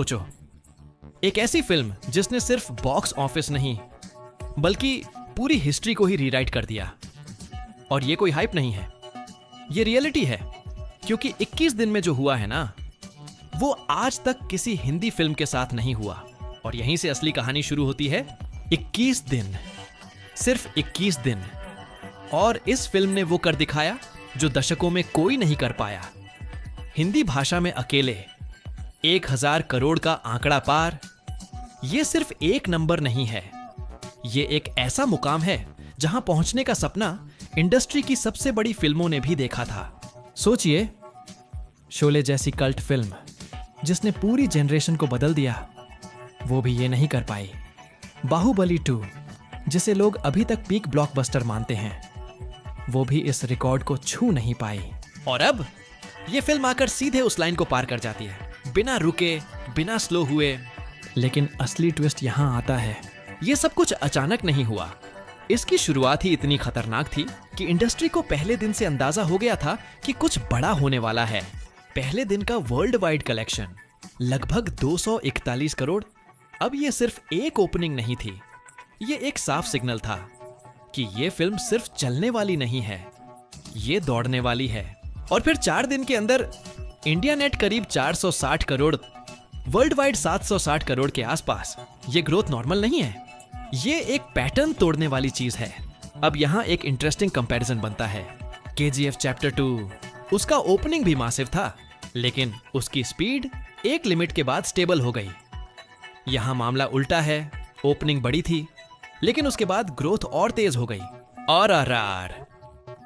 सोचो, एक ऐसी फिल्म जिसने सिर्फ बॉक्स ऑफिस नहीं बल्कि पूरी हिस्ट्री को ही रीराइट कर दिया। और ये कोई हाइप नहीं है, ये रियलिटी है। क्योंकि 21 दिन में जो हुआ है ना, वो आज तक किसी हिंदी फिल्म के साथ नहीं हुआ। और यहीं से असली कहानी शुरू होती है। 21 दिन, सिर्फ 21 दिन। और इस फिल्म ने वो कर दिखाया जो दशकों में कोई नहीं कर पाया। हिंदी भाषा में अकेले 1000 करोड़ का आंकड़ा पार। ये सिर्फ एक नंबर नहीं है, ये एक ऐसा मुकाम है जहां पहुंचने का सपना इंडस्ट्री की सबसे बड़ी फिल्मों ने भी देखा था। सोचिए, शोले जैसी कल्ट फिल्म जिसने पूरी जनरेशन को बदल दिया, वो भी ये नहीं कर पाई। बाहुबली 2, जिसे लोग अभी तक पीक ब्लॉकबस्टर मानते हैं, वो भी इस रिकॉर्ड को छू नहीं पाई। और अब ये फिल्म आकर सीधे उस लाइन को पार कर जाती है, बिना रुके, बिना स्लो हुए। लेकिन असली ट्विस्ट यहां आता है। ये सब कुछ अचानक नहीं हुआ। इसकी शुरुआत ही इतनी खतरनाक थी कि इंडस्ट्री को पहले दिन से अंदाजा हो गया था कि कुछ बड़ा होने वाला है। पहले दिन का वर्ल्ड वाइड कलेक्शन लगभग 241 करोड़। अब ये सिर्फ एक ओपनिंग नहीं थी, ये एक साफ सिग्नल था कि ये फिल्म सिर्फ चलने वाली नहीं है, ये दौड़ने वाली है। और फिर 4 दिन के अंदर इंडिया नेट करीब 460 करोड़, वर्ल्ड वाइड 760 करोड़ के आसपास। ये ग्रोथ नॉर्मल नहीं है, ये एक पैटर्न तोड़ने वाली चीज है। अब यहां एक इंटरेस्टिंग कंपैरिजन बनता है। KGF चैप्टर 2, उसका ओपनिंग भी मासिव था, लेकिन उसकी स्पीड एक लिमिट के बाद स्टेबल हो गई। यहां मामला उल्टा है, ओपनिंग बड़ी थी, लेकिन उसके बाद ग्रोथ और तेज हो गई। RRR,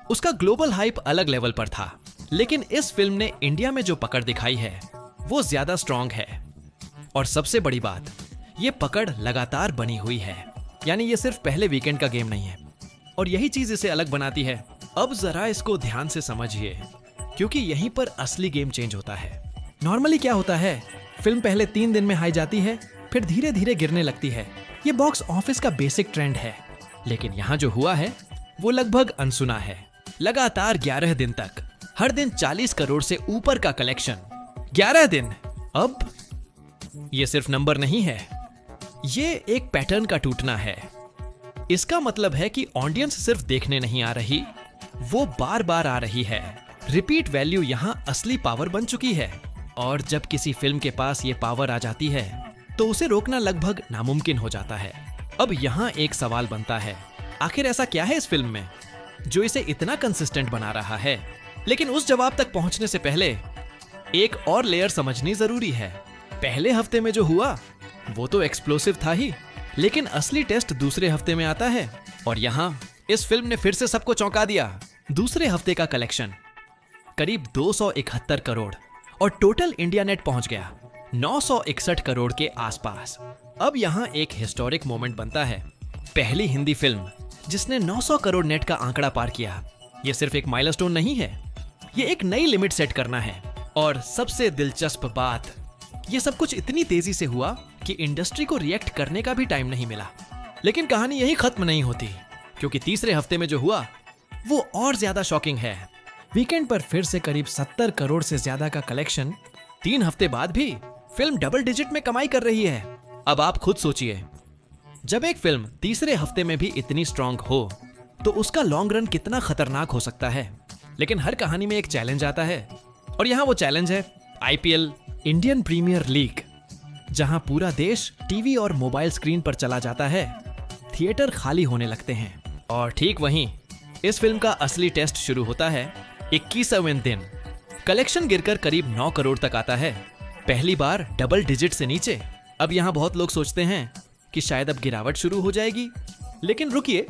उसका ग्लोबल हाइप अलग लेवल पर था, लेकिन इस फिल्म ने इंडिया में जो पकड़ दिखाई है वो ज्यादा स्ट्रॉन्ग है। और सबसे बड़ी बात, ये पकड़ लगातार बनी हुई है, यानी ये सिर्फ पहले वीकेंड का गेम नहीं है। और यही चीज इसे अलग बनाती है। अब जरा इसको ध्यान से समझिए, क्योंकि यहीं पर असली गेम चेंज होता है। नॉर्मली क्या होता है, फिल्म पहले 3 दिन में हाई जाती है, फिर धीरे धीरे गिरने लगती है। ये बॉक्स ऑफिस का बेसिक ट्रेंड है। लेकिन यहां जो हुआ है वो लगभग अनसुना है। लगातार 11 दिन तक, हर दिन 40 करोड़ से ऊपर का कलेक्शन। 11 दिन। अब ये सिर्फ नंबर नहीं है, ये एक पैटर्न का टूटना है। इसका मतलब है कि ऑडियंस सिर्फ देखने नहीं आ रही, वो बार बार आ रही है। रिपीट वैल्यू यहां असली पावर बन चुकी है। और जब किसी फिल्म के पास ये पावर आ जाती है तो उसे रोकना लगभग नामुमकिन हो जाता है। अब यहां एक सवाल बनता है, आखिर ऐसा क्या है इस फिल्म में जो इसे इतना कंसिस्टेंट बना रहा है? लेकिन उस जवाब तक पहुंचने से पहले एक और लेयर समझनी जरूरी है। पहले हफ्ते में जो हुआ वो तो एक्सप्लोसिव था ही, लेकिन असली टेस्ट दूसरे हफ्ते में आता है। और यहां इस फिल्म ने फिर से सबको चौंका दिया। दूसरे हफ्ते का कलेक्शन करीब 271 करोड़ और टोटल इंडिया नेट पहुंच गया 961 करोड़ के आसपास। अब यहां एक हिस्टोरिक मोमेंट बनता है। पहली हिंदी फिल्म जिसने 900 करोड़ नेट का आंकड़ा पार किया। यह सिर्फ एक माइलस्टोन नहीं है, यह एक नई लिमिट सेट करना है। और सबसे दिलचस्प बात, यह सब कुछ इतनी तेजी से हुआ कि इंडस्ट्री को रिएक्ट करने का भी टाइम नहीं मिला। लेकिन कहानी यही खत्म नहीं होती, क्योंकि तीसरे हफ्ते में जो हुआ वो और ज्यादा शॉकिंग है। वीकेंड पर फिर से करीब 70 करोड़ से ज्यादा का कलेक्शन। 3 हफ्ते बाद भी फिल्म डबल डिजिट में कमाई कर रही है। अब आप खुद सोचिए, जब एक फिल्म तीसरे हफ्ते में भी इतनी स्ट्रांग हो तो उसका लॉन्ग रन कितना खतरनाक हो सकता है। लेकिन हर कहानी में एक चैलेंज आता है, और यहाँ वो चैलेंज है IPL, इंडियन प्रीमियर लीग, जहां पूरा देश टीवी और मोबाइल स्क्रीन पर चला जाता है, थिएटर खाली होने लगते हैं। और ठीक वहीं इस फिल्म का असली टेस्ट शुरू होता है। 21वें दिन कलेक्शन गिरकर करीब 9 करोड़ तक आता है, पहली बार डबल डिजिट से नीचे। अब यहां बहुत लोग सोचते हैं कि शायद अब गिरावट शुरू हो जाएगी, लेकिन रुकिए,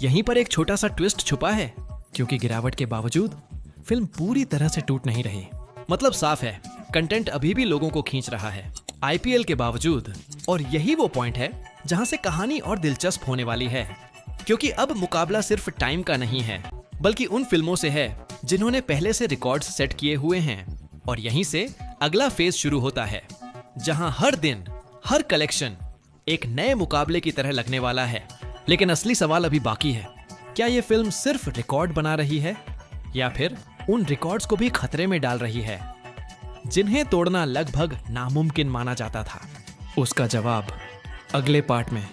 यहीं पर एक छोटा सा ट्विस्ट छुपा है। क्योंकि गिरावट के बावजूद फिल्म पूरी तरह से टूट नहीं रही। मतलब साफ है, कंटेंट अभी भी लोगों को खींच रहा है IPL के बावजूद। और यही वो पॉइंट है जहां से कहानी और दिलचस्प होने वाली है, क्योंकि अब मुकाबला सिर्फ टाइम का नहीं है, बल्कि उन फिल्मों से है जिन्होंने पहले से रिकॉर्ड्स सेट किए हुए हैं। और यहीं से अगला फेज शुरू होता है, जहां हर दिन, हर कलेक्शन एक नए मुकाबले की तरह लगने वाला है। लेकिन असली सवाल अभी बाकी है, क्या ये फिल्म सिर्फ रिकॉर्ड बना रही है या फिर उन रिकॉर्ड्स को भी खतरे में डाल रही है? जिन्हें तोड़ना लगभग नामुमकिन माना जाता था। उसका जवाब अगले पार्ट में